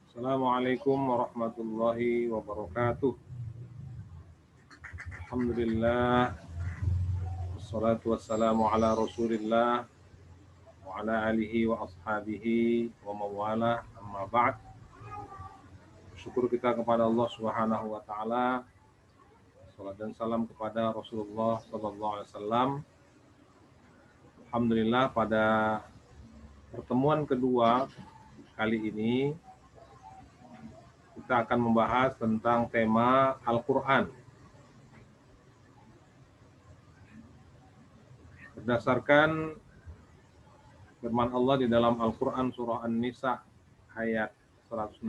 Assalamualaikum warahmatullahi wabarakatuh. Alhamdulillah, wassalatu wassalamu ala rasulillah wa ala alihi wa ashabihi wa mawala amma ba'd. Syukur kita kepada Allah Subhanahu wa taala. Salat dan salam kepada Rasulullah sallallahu alaihi wasallam. Alhamdulillah, pada pertemuan kedua kali ini kita akan membahas tentang tema Al-Qur'an. Berdasarkan firman Allah di dalam Al-Quran surah An-Nisa ayat 165,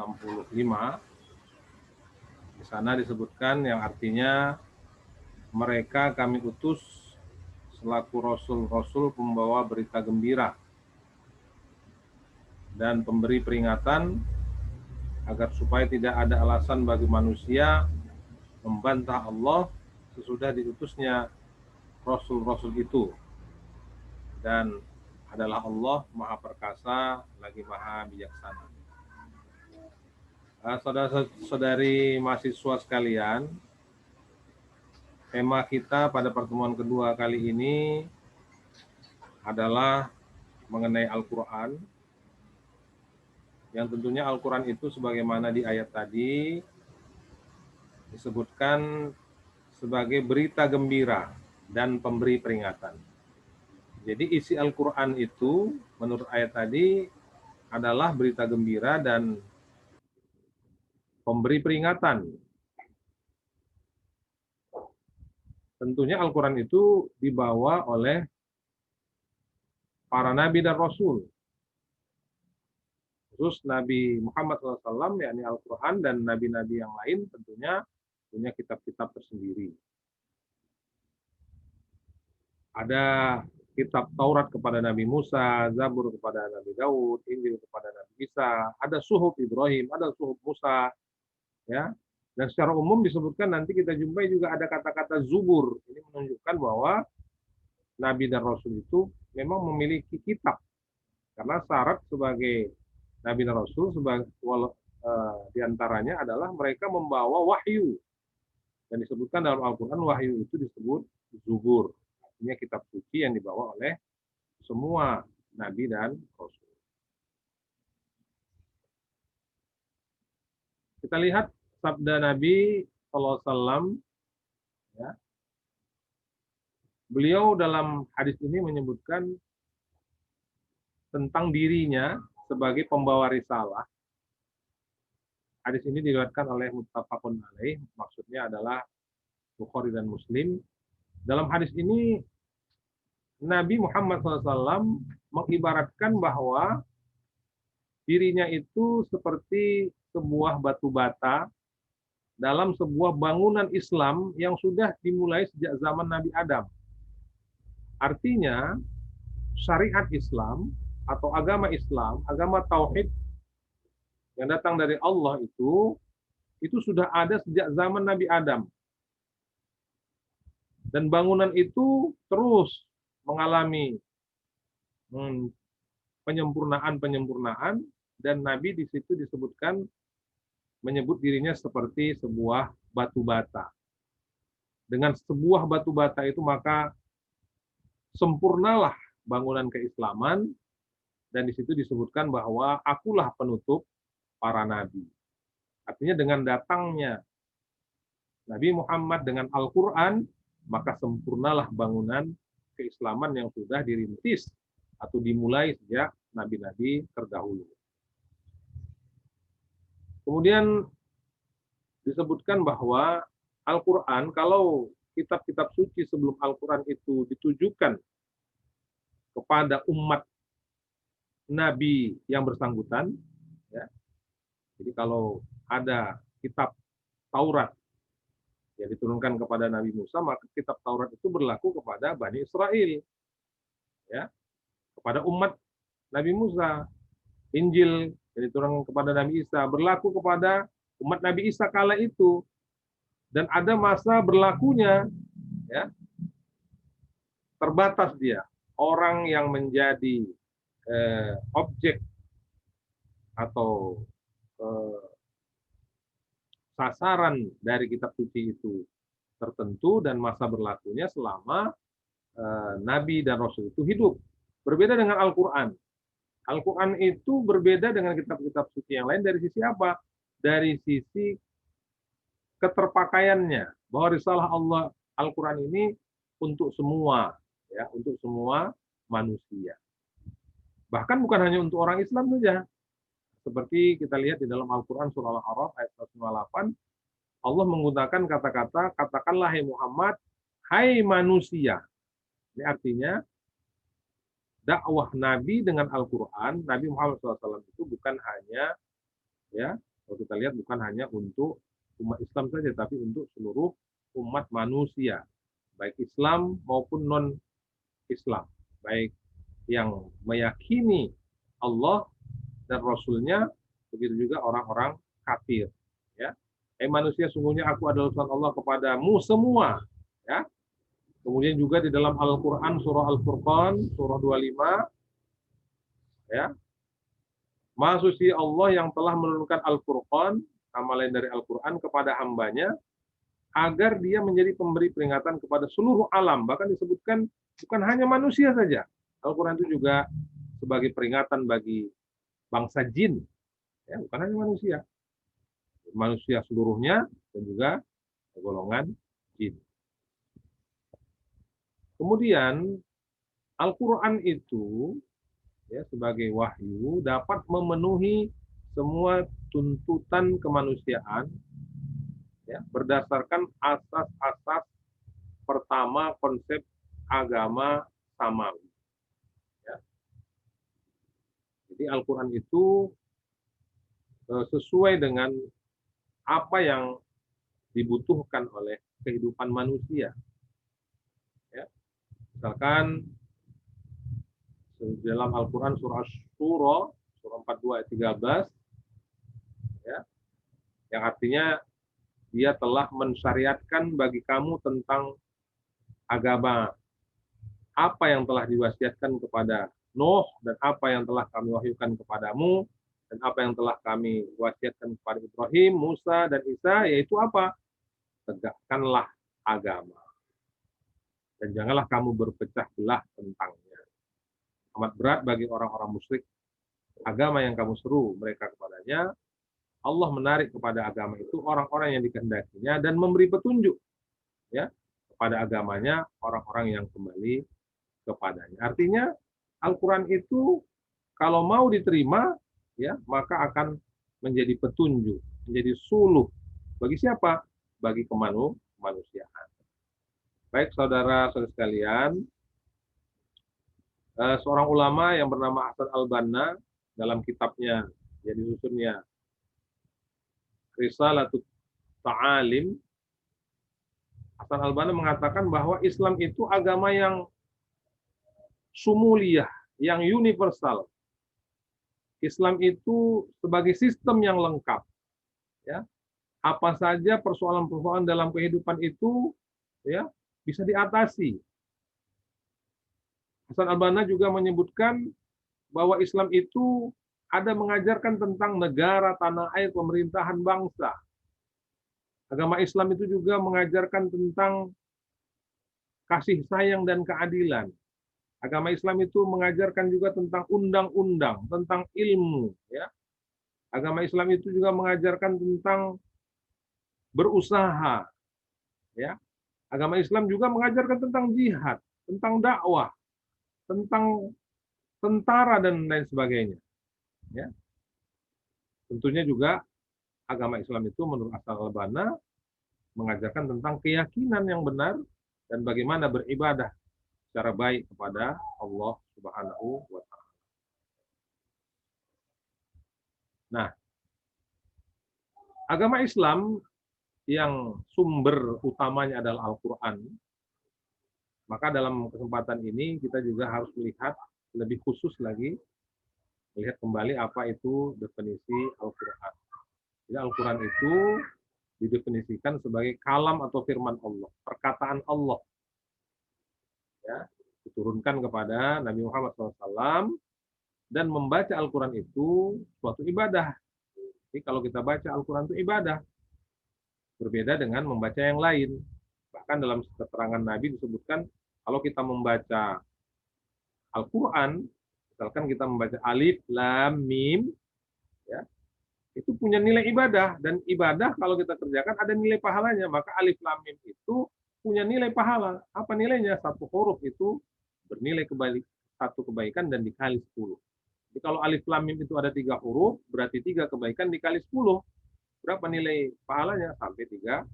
di sana disebutkan yang artinya mereka kami utus selaku rasul-rasul pembawa berita gembira dan pemberi peringatan agar supaya tidak ada alasan bagi manusia membantah Allah sesudah diutusnya rasul-rasul itu, dan adalah Allah Maha Perkasa lagi Maha Bijaksana. Saudara-saudari mahasiswa sekalian, tema kita pada pertemuan kedua kali ini adalah mengenai Al-Quran, yang tentunya Al-Quran itu sebagaimana di ayat tadi disebutkan sebagai berita gembira dan pemberi peringatan. Jadi isi Al-Quran itu menurut ayat tadi adalah berita gembira dan pemberi peringatan. Tentunya Al-Quran itu dibawa oleh para nabi dan rasul. Khusus Nabi Muhammad SAW, yakni Al-Quran, dan nabi-nabi yang lain tentunya punya kitab-kitab tersendiri. Ada kitab Taurat kepada Nabi Musa, Zabur kepada Nabi Daud, Injil kepada Nabi Isa, ada Suhuf Ibrahim, ada Suhuf Musa, ya. Dan secara umum disebutkan nanti kita jumpai juga ada kata-kata Zubur. Ini menunjukkan bahwa Nabi dan Rasul itu memang memiliki kitab. Karena syarat sebagai Nabi dan Rasul diantaranya adalah mereka membawa wahyu. Dan disebutkan dalam Al-Quran wahyu itu disebut Zubur. Artinya kitab suci yang dibawa oleh semua Nabi dan Rasul. Kita lihat sabda Nabi SAW, ya. Beliau dalam hadis ini menyebutkan tentang dirinya sebagai pembawa risalah. Hadis ini diriwayatkan oleh muttafaqun alaih, maksudnya adalah Bukhari dan Muslim. Dalam hadis ini Nabi Muhammad SAW mengibaratkan bahwa dirinya itu seperti sebuah batu bata dalam sebuah bangunan Islam yang sudah dimulai sejak zaman Nabi Adam. Artinya syariat Islam atau agama Islam, agama Tauhid yang datang dari Allah itu sudah ada sejak zaman Nabi Adam. Dan bangunan itu terus mengalami penyempurnaan, dan Nabi di situ disebutkan menyebut dirinya seperti sebuah batu bata. Dengan sebuah batu bata itu maka sempurnalah bangunan keislaman, dan di situ disebutkan bahwa akulah penutup para nabi. Artinya dengan datangnya Nabi Muhammad dengan Al-Quran, maka sempurnalah bangunan keislaman yang sudah dirintis atau dimulai sejak nabi-nabi terdahulu. Kemudian disebutkan bahwa Al-Quran, kalau kitab-kitab suci sebelum Al-Quran itu ditujukan kepada umat Nabi yang bersangkutan, ya. Jadi kalau ada kitab Taurat yang diturunkan kepada Nabi Musa, maka kitab Taurat itu berlaku kepada Bani Israel, ya, kepada umat Nabi Musa. Injil yang diturunkan kepada Nabi Isa berlaku kepada umat Nabi Isa kala itu. Dan ada masa berlakunya, ya, terbatas dia. Orang yang menjadi objek atau eh, sasaran dari kitab suci itu tertentu dan masa berlakunya selama Nabi dan Rasul itu hidup. Berbeda dengan Al-Quran. Al-Quran itu berbeda dengan kitab-kitab suci yang lain dari sisi apa? Dari sisi keterpakaiannya. Bahwa risalah Allah Al-Quran ini untuk semua, ya, untuk semua manusia. Bahkan bukan hanya untuk orang Islam saja. Seperti kita lihat di dalam Al-Quran surah Al-A'raf ayat 158, Allah menggunakan kata-kata, katakanlah hai Muhammad, hai manusia. Ini artinya dakwah Nabi dengan Al-Quran, Nabi Muhammad SAW itu bukan hanya, ya, kalau kita lihat bukan hanya untuk umat Islam saja, tapi untuk seluruh umat manusia, baik Islam maupun non-Islam, baik yang meyakini Allah dan Rasulnya, begitu juga orang-orang kafir. Ya, manusia, sungguhnya aku adalah utusan Allah kepadamu semua. Ya, kemudian juga di dalam Al-Quran surah Al-Furqan surah 25, ya, Maha suci Allah yang telah menurunkan Al-Furqan, nama lain dari Al-Quran, kepada hambanya agar dia menjadi pemberi peringatan kepada seluruh alam. Bahkan disebutkan bukan hanya manusia saja. Al-Quran itu juga sebagai peringatan bagi bangsa jin, ya, bukan hanya manusia, manusia seluruhnya dan juga golongan jin. Kemudian Al-Quran itu, ya, sebagai wahyu dapat memenuhi semua tuntutan kemanusiaan, ya, berdasarkan asas-asas pertama konsep agama samawi. Ya. Jadi Al-Quran itu sesuai dengan apa yang dibutuhkan oleh kehidupan manusia. Ya. Misalkan dalam Al-Quran surah surah 42 ayat 13, ya, yang artinya dia telah mensyariatkan bagi kamu tentang agama apa yang telah diwasiatkan kepada Nuh dan apa yang telah kami wahyukan kepadamu dan apa yang telah kami wasiatkan kepada Ibrahim, Musa, dan Isa, yaitu apa? Tegakkanlah agama dan janganlah kamu berpecah belah tentangnya. Amat berat bagi orang-orang musyrik agama yang kamu seru mereka kepadanya. Allah menarik kepada agama itu orang-orang yang dikehendakinya dan memberi petunjuk, ya, kepada agamanya orang-orang yang kembali kepadanya. Artinya Al-Quran itu kalau mau diterima, ya, maka akan menjadi petunjuk, menjadi suluh bagi siapa? Bagi kemanusiaan. Baik saudara-saudara sekalian, seorang ulama yang bernama Hasan al-Banna dalam kitabnya yang disusunnya Risalatut Ta'alim, Hasan al-Banna mengatakan bahwa Islam itu agama yang sumuliyah, yang universal. Islam itu sebagai sistem yang lengkap. Ya, apa saja persoalan-persoalan dalam kehidupan itu, ya, bisa diatasi. Hasan al-Banna juga menyebutkan bahwa Islam itu ada mengajarkan tentang negara, tanah air, pemerintahan bangsa. Agama Islam itu juga mengajarkan tentang kasih sayang dan keadilan. Agama Islam itu mengajarkan juga tentang undang-undang, tentang ilmu. Ya. Agama Islam itu juga mengajarkan tentang berusaha. Ya. Agama Islam juga mengajarkan tentang jihad, tentang dakwah, tentang tentara dan lain sebagainya. Ya. Tentunya juga agama Islam itu menurut Hasan al-Banna mengajarkan tentang keyakinan yang benar dan bagaimana beribadah secara baik kepada Allah Subhanahu wa Ta'ala. Nah, agama Islam yang sumber utamanya adalah Al-Quran, maka dalam kesempatan ini kita juga harus melihat lebih khusus lagi, melihat kembali apa itu definisi Al-Quran. Jadi Al-Quran itu didefinisikan sebagai kalam atau firman Allah, perkataan Allah, ya, diturunkan kepada Nabi Muhammad SAW Dan membaca Al-Quran itu suatu ibadah. Jadi kalau kita baca Al-Quran itu ibadah. Berbeda dengan membaca yang lain. Bahkan dalam keterangan Nabi disebutkan, kalau kita membaca Al-Quran, misalkan kita membaca alif, lam, mim, ya, itu punya nilai ibadah. Dan ibadah kalau kita kerjakan ada nilai pahalanya. Maka alif, lam, mim itu punya nilai pahala. Apa nilainya? Satu huruf itu bernilai satu kebaikan dan dikali 10. Jadi kalau alif, lam, mim itu ada 3 huruf, berarti 3 kebaikan dikali 10. Berapa nilai pahalanya? Sampai 30.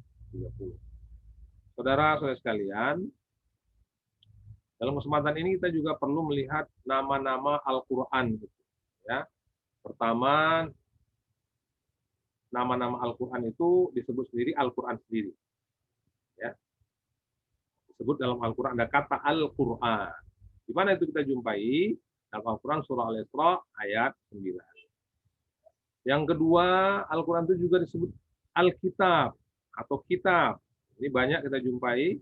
Saudara-saudara sekalian, dalam kesempatan ini kita juga perlu melihat nama-nama Al-Quran. Ya. Pertama, nama-nama Al-Quran itu disebut sendiri Al-Quran sendiri. Ya. Disebut dalam Al-Quran ada kata Al-Quran. Di mana itu kita jumpai? Dalam Al-Quran surah Al-Isra ayat 9. Yang kedua, Al-Quran itu juga disebut Alkitab atau kitab. Ini banyak kita jumpai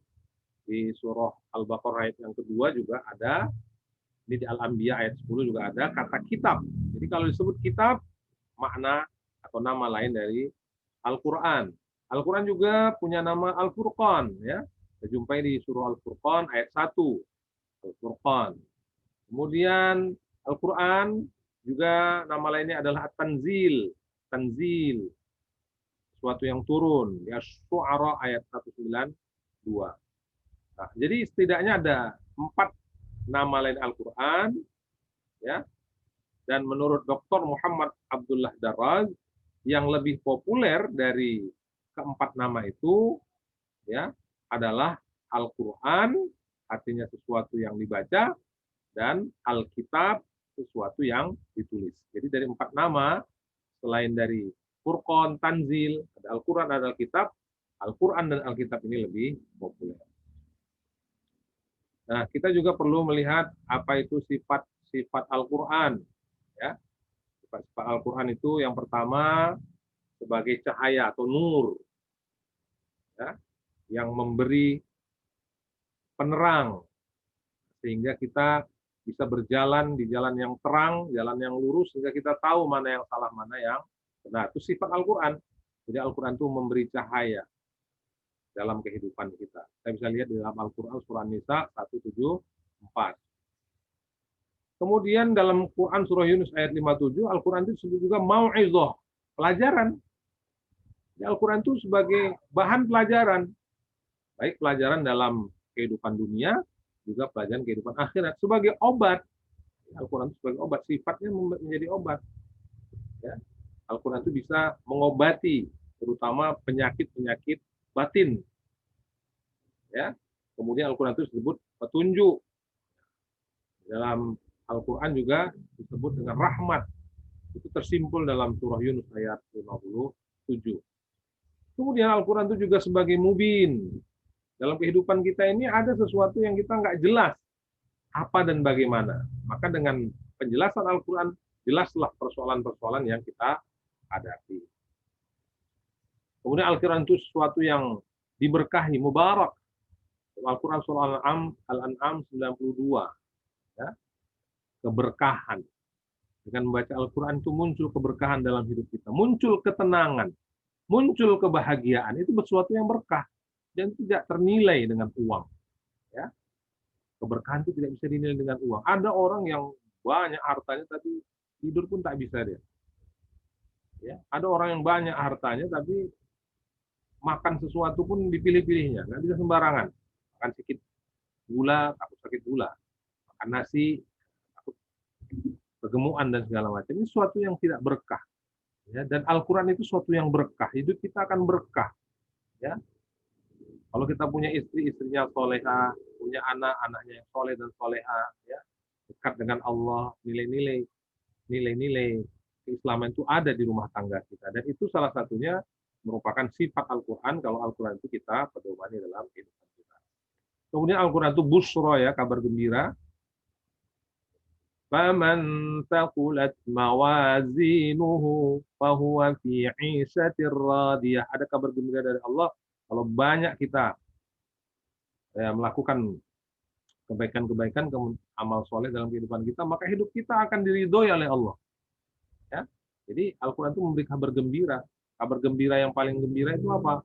di surah Al-Baqarah ayat yang kedua juga ada, ini di Al-Anbiya ayat 10 juga ada kata kitab. Jadi kalau disebut kitab, makna atau nama lain dari Al-Quran. Al-Quran juga punya nama Al-Furqan, ya. Kita jumpai di surah Al-Furqan ayat 1. Al-Furqan. Kemudian Al-Quran juga nama lainnya adalah At-Tanzil. Tanzil, sesuatu yang turun. Ya, Syu'ara ayat 192. Nah, jadi setidaknya ada 4 nama lain Al-Quran, ya. Dan menurut Dr. Muhammad Abdullah Daraj, yang lebih populer dari keempat nama itu, ya, adalah Al-Quran, artinya sesuatu yang dibaca, dan Alkitab, sesuatu yang ditulis. Jadi dari 4 nama, selain dari Furqan, Tanzil, ada Al-Quran, ada Alkitab, Al-Quran dan Alkitab ini lebih populer. Nah, kita juga perlu melihat apa itu sifat-sifat Al-Quran. Ya. Sifat-sifat Al-Quran itu yang pertama sebagai cahaya atau nur, ya, yang memberi penerang sehingga kita bisa berjalan di jalan yang terang, jalan yang lurus, sehingga kita tahu mana yang salah, mana yang benar. Itu sifat Al-Quran. Jadi Al-Quran itu memberi cahaya dalam kehidupan kita. Kita bisa lihat di dalam Al-Quran surah Nisa 174. Kemudian dalam Quran surah Yunus ayat 57, Al-Quran itu disebut juga mau'izah, pelajaran. Al-Quran itu sebagai bahan pelajaran, baik pelajaran dalam kehidupan dunia, juga pelajaran kehidupan akhirat, sebagai obat. Al-Quran itu sebagai obat, sifatnya menjadi obat. Ya. Al-Quran itu bisa mengobati, terutama penyakit-penyakit batin. Ya. Kemudian Al-Quran itu disebut petunjuk. Dalam Al-Quran juga disebut dengan rahmat. Itu tersimpul dalam surah Yunus ayat 57. Kemudian Al-Quran itu juga sebagai mubin. Dalam kehidupan kita ini ada sesuatu yang kita nggak jelas apa dan bagaimana. Maka dengan penjelasan Al-Quran, jelaslah persoalan-persoalan yang kita hadapi. Kemudian Al-Quran itu sesuatu yang diberkahi, mubarak. Al-Quran surah Al-An'am 92. Ya, keberkahan. Dengan membaca Al-Quran itu muncul keberkahan dalam hidup kita. Muncul ketenangan. Muncul kebahagiaan. Itu sesuatu yang berkah. Dan tidak ternilai dengan uang. Ya. Keberkahan itu tidak bisa dinilai dengan uang. Ada orang yang banyak hartanya tapi tidur pun tak bisa dia. Ya. Ada orang yang banyak hartanya tapi makan sesuatu pun dipilih-pilihnya. Nggak bisa sembarangan. Makan sedikit gula, takut sakit gula. Makan nasi, takut kegemukan dan segala macam. Ini sesuatu yang tidak berkah. Ya. Dan Al-Quran itu sesuatu yang berkah. Hidup kita akan berkah. Ya. Kalau kita punya istri, istrinya soleha, punya anak, anaknya yang soleh dan soleha, ya, dekat dengan Allah, nilai-nilai keislaman itu ada di rumah tangga kita. Dan itu salah satunya merupakan sifat Al-Quran, kalau Al-Quran itu kita pedomani dalam kehidupan kita. Kemudian Al-Quran itu busro, ya, kabar gembira. فَمَنْ ثَقُلَتْ مَوَازِينُهُ فَهُوَ فِي عِيشَةٍ رَاضِيَةٍ. Ada kabar gembira dari Allah, kalau banyak kita melakukan kebaikan-kebaikan, amal soleh dalam kehidupan kita, maka hidup kita akan diridhoi oleh Allah. Ya. Jadi Al-Quran itu memberi kabar gembira. Kabar gembira yang paling gembira itu apa?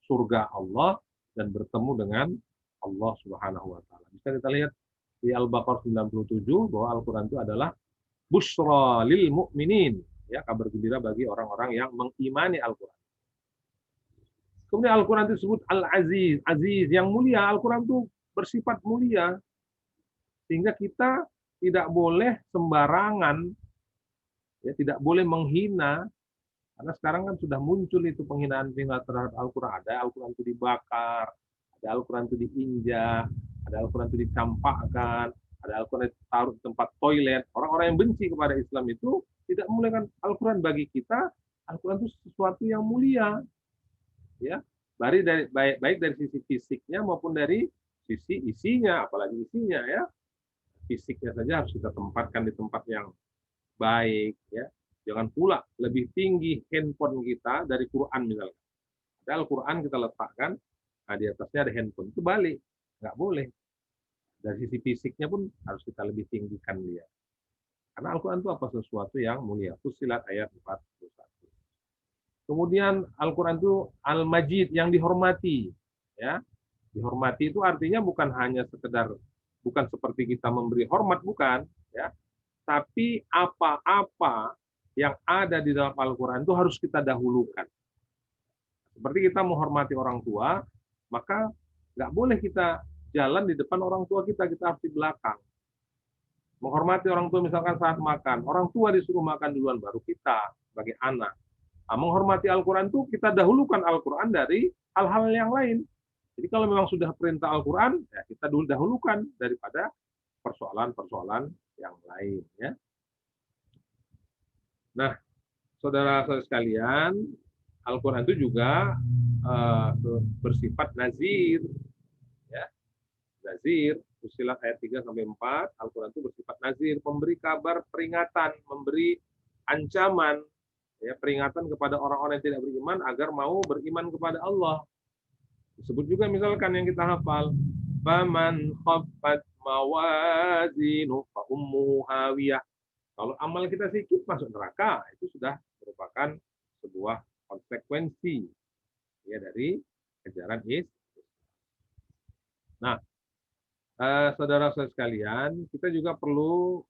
Surga Allah dan bertemu dengan Allah Subhanahu wa taala. Bisa kita lihat di Al-Baqarah 97 bahwa Al-Quran itu adalah busra lil mu'minin, ya, kabar gembira bagi orang-orang yang mengimani Al-Quran. Kemudian Al-Quran itu disebut Al-Aziz, Aziz yang mulia. Al-Quran itu bersifat mulia, sehingga kita tidak boleh sembarangan, ya, tidak boleh menghina, karena sekarang kan sudah muncul itu penghinaan-penghinaan terhadap Al-Quran. Ada Al-Quran itu dibakar, ada Al-Quran itu diinjak, ada Al-Quran itu dicampakkan, ada Al-Quran itu taruh di tempat toilet. Orang-orang yang benci kepada Islam itu tidak memuliakan Al-Quran. Bagi kita, Al-Quran itu sesuatu yang mulia, ya, baik dari sisi fisiknya maupun dari sisi isinya, apalagi isinya, ya. Fisiknya saja harus kita tempatkan di tempat yang baik, ya. Jangan pula lebih tinggi handphone kita dari Quran misalnya. Ada Al-Quran kita letakkan, nah di atasnya ada handphone, itu balik, nggak boleh. Dari sisi fisiknya pun harus kita lebih tinggikan dia. Karena Al-Quran itu apa? Sesuatu yang mulia. Fussilat ayat 41. Kemudian Al-Quran itu Al-Majid, yang dihormati, ya. Dihormati itu artinya bukan hanya sekedar, bukan seperti kita memberi hormat, bukan, ya. Tapi apa-apa yang ada di dalam Al-Quran itu harus kita dahulukan. Seperti kita menghormati orang tua, maka nggak boleh kita jalan di depan orang tua kita harus di belakang. Menghormati orang tua misalkan saat makan, orang tua disuruh makan duluan, baru kita sebagai anak. Nah, menghormati Al-Quran itu kita dahulukan Al-Quran dari hal-hal yang lain. Jadi kalau memang sudah perintah Al-Quran, ya kita dahulukan daripada persoalan-persoalan yang lain. Ya. Nah, saudara-saudara sekalian, Al-Quran itu juga bersifat nazir. Ya. Nazir, Fussilat ayat 3 sampai 4, Al-Quran itu bersifat nazir, memberi kabar, peringatan, memberi ancaman, ya, peringatan kepada orang-orang yang tidak beriman agar mau beriman kepada Allah. Disebut juga misalkan yang kita hafal, faman khaffat mawazinu fa ummuhu hawiyah. Kalau amal kita sedikit masuk neraka, itu sudah merupakan sebuah konsekuensi, ya, dari ajaran Islam. Nah, saudara-saudara sekalian, kita juga perlu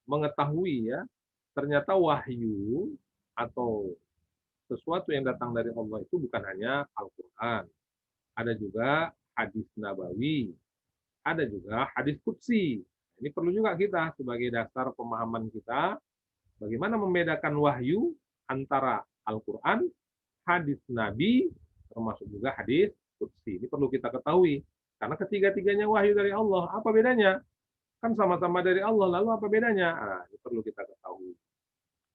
mengetahui, ya, ternyata wahyu atau sesuatu yang datang dari Allah itu bukan hanya Al-Quran. Ada juga hadis nabawi, ada juga hadis qudsi. Ini perlu juga kita sebagai dasar pemahaman kita, bagaimana membedakan wahyu antara Al-Quran, hadis Nabi, termasuk juga hadis qudsi. Ini perlu kita ketahui. Karena ketiga-tiganya wahyu dari Allah. Apa bedanya? Kan sama-sama dari Allah, lalu apa bedanya? Nah, ini perlu kita ketahui.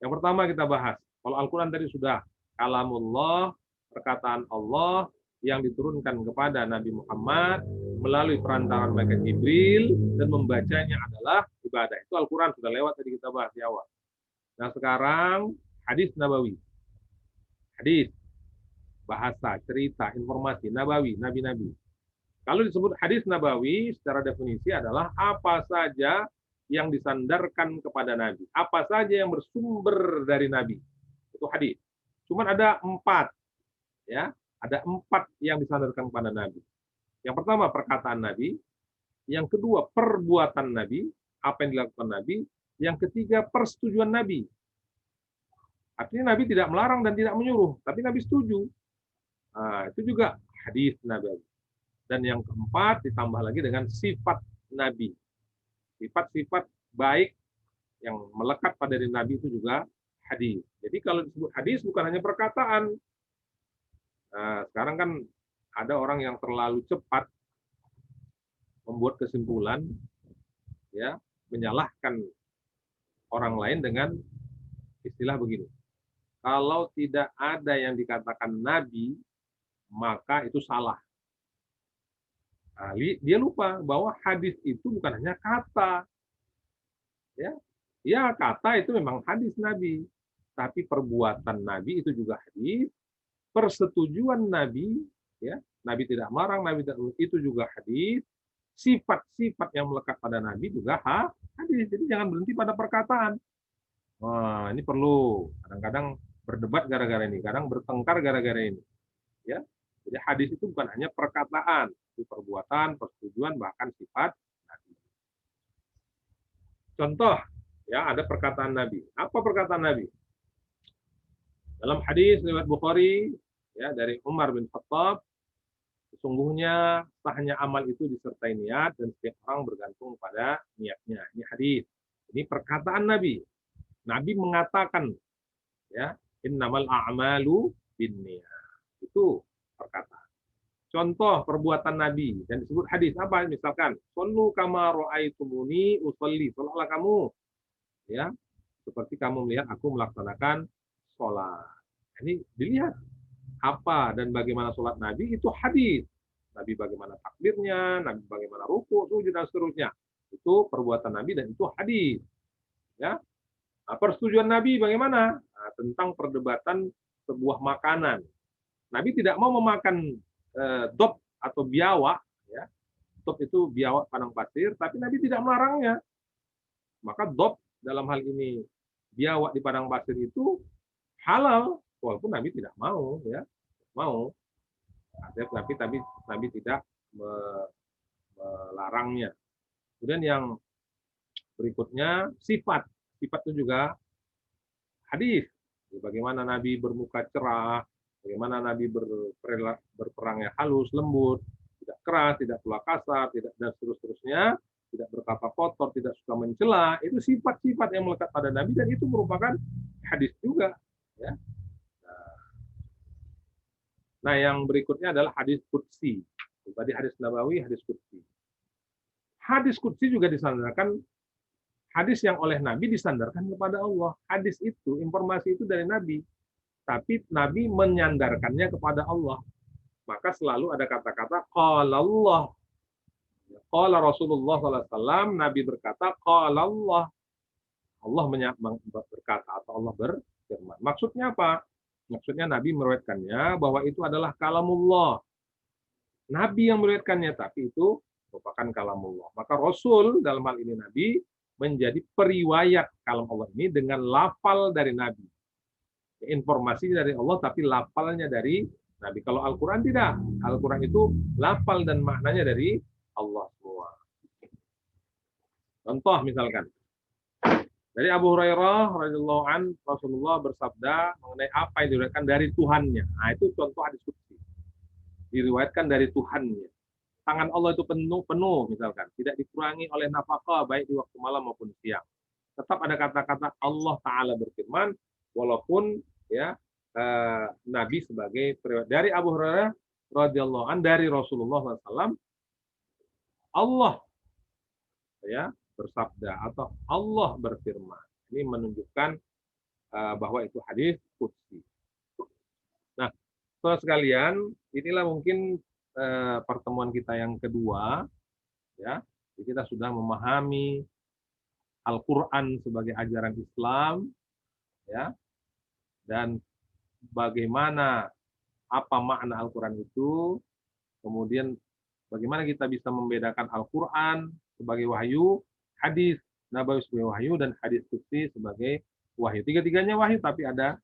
Yang pertama kita bahas. Kalau Al-Quran tadi sudah kalamullah, perkataan Allah yang diturunkan kepada Nabi Muhammad melalui perantaran malaikat Jibril, dan membacanya adalah ibadah. Itu Al-Quran sudah lewat tadi kita bahas di awal. Nah sekarang hadis nabawi. Hadis, bahasa, cerita, informasi, nabawi, nabi-nabi. Kalau disebut hadis nabawi, secara definisi adalah apa saja yang disandarkan kepada Nabi. Apa saja yang bersumber dari Nabi. Itu hadis. Cuman ada 4. Ya, ada 4 yang disandarkan kepada Nabi. Yang pertama, perkataan Nabi. Yang kedua, perbuatan Nabi. Apa yang dilakukan Nabi. Yang ketiga, persetujuan Nabi. Artinya Nabi tidak melarang dan tidak menyuruh, tapi Nabi setuju. Nah, itu juga hadis nabawi. Dan yang keempat, ditambah lagi dengan sifat Nabi. Sifat-sifat baik yang melekat pada diri Nabi itu juga hadis. Jadi kalau disebut hadis bukan hanya perkataan. Nah, sekarang kan ada orang yang terlalu cepat membuat kesimpulan, ya, menyalahkan orang lain dengan istilah begini. Kalau tidak ada yang dikatakan Nabi, maka itu salah. Nah, dia lupa bahwa hadis itu bukan hanya kata. Ya, ya, kata itu memang hadis Nabi, tapi perbuatan Nabi itu juga hadis, persetujuan Nabi, ya, Nabi tidak marah, Nabi tidak, itu juga hadis, sifat-sifat yang melekat pada Nabi juga hadis. Jadi jangan berhenti pada perkataan. Wah, ini perlu. Kadang-kadang berdebat gara-gara ini, kadang bertengkar gara-gara ini. Ya, jadi hadis itu bukan hanya perkataan, itu perbuatan, persetujuan, bahkan sifat Nabi. Contoh, ya ada perkataan Nabi. Apa perkataan Nabi? Dalam hadis riwayat Bukhari, ya dari Umar bin Khattab, sesungguhnya sahnya amal itu disertai niat dan setiap orang bergantung pada niatnya. Ini hadis. Ini perkataan Nabi. Nabi mengatakan, ya, innamal a'malu binniyat. Itu perkataan. Contoh perbuatan Nabi dan disebut hadis apa? Misalkan, "Shallu kama ra'aitumuni usolli." Salatlah kamu, ya, seperti kamu melihat aku melaksanakan sholat. Ini dilihat apa dan bagaimana sholat Nabi itu hadis. Nabi bagaimana takbirnya, Nabi bagaimana ruku, sujud dan seterusnya. Itu perbuatan Nabi dan itu hadis. Ya. Nah, persetujuan Nabi bagaimana? Nah, tentang perdebatan sebuah makanan. Nabi tidak mau memakan dop atau biawak, ya. Dop itu biawak padang pasir, tapi Nabi tidak melarangnya. Maka dop dalam hal ini biawak di padang pasir itu halal, walaupun Nabi tidak mau, ya, mau. Tapi Nabi tidak melarangnya. Kemudian yang berikutnya sifat itu juga hadis. Bagaimana Nabi bermuka cerah, bagaimana Nabi berperangnya halus, lembut, tidak keras, tidak pula kasar, tidak dan seterusnya, tidak berkata kotor, tidak suka mencela. Itu sifat-sifat yang melekat pada Nabi dan itu merupakan hadis juga. Ya. Nah, yang berikutnya adalah hadis qudsi. Tadi hadis nabawi, hadis qudsi. Hadis qudsi juga disandarkan, hadis yang oleh Nabi disandarkan kepada Allah. Hadis itu, informasi itu dari Nabi. Tapi Nabi menyandarkannya kepada Allah. Maka selalu ada kata-kata qala Allah. Qala Rasulullah SAW, Nabi berkata qala Allah. Allah berkata atau Allah berfirman. Maksudnya apa? Maksudnya Nabi meriwayatkannya bahwa itu adalah kalamullah. Nabi yang meriwayatkannya, tapi itu merupakan kalamullah. Maka Rasul dalam hal ini Nabi menjadi periwayat kalam Allah ini dengan lafal dari Nabi. Informasi dari Allah, tapi lafalnya dari Nabi. Kalau Al-Quran tidak. Al-Quran itu lafal dan maknanya dari Allah semua. Contoh misalkan. Dari Abu Hurairah radhiyallahu an, Rasulullah bersabda mengenai apa yang diriwayatkan dari Tuhannya. Nah, itu contoh hadis qudsi. Diriwayatkan dari Tuhannya. Tangan Allah itu penuh misalkan, tidak dikurangi oleh nafkah baik di waktu malam maupun siang. Tetap ada kata-kata Allah Taala berfirman, walaupun ya Nabi sebagai periwayat dari Abu Hurairah radhiyallahu an dari Rasulullah SAW, Allah ya bersabda atau Allah berfirman. Ini menunjukkan bahwa itu hadis qudsi. Nah, saudara sekalian, inilah mungkin pertemuan kita yang kedua, ya. Jadi kita sudah memahami Al-Qur'an sebagai ajaran Islam, ya. Dan bagaimana apa makna Al-Qur'an itu, kemudian bagaimana kita bisa membedakan Al-Qur'an sebagai wahyu, hadis nabawi sebagai wahyu, dan hadis qudsi sebagai wahyu. Tiga-tiganya wahyu, tapi ada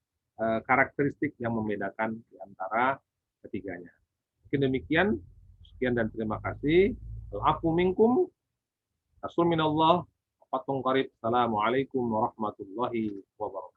karakteristik yang membedakan di antara ketiganya. Mungkin demikian. Sekian dan terima kasih. Al-afu minkum. Rasul minallah. Assalamualaikum warahmatullahi wabarakatuh.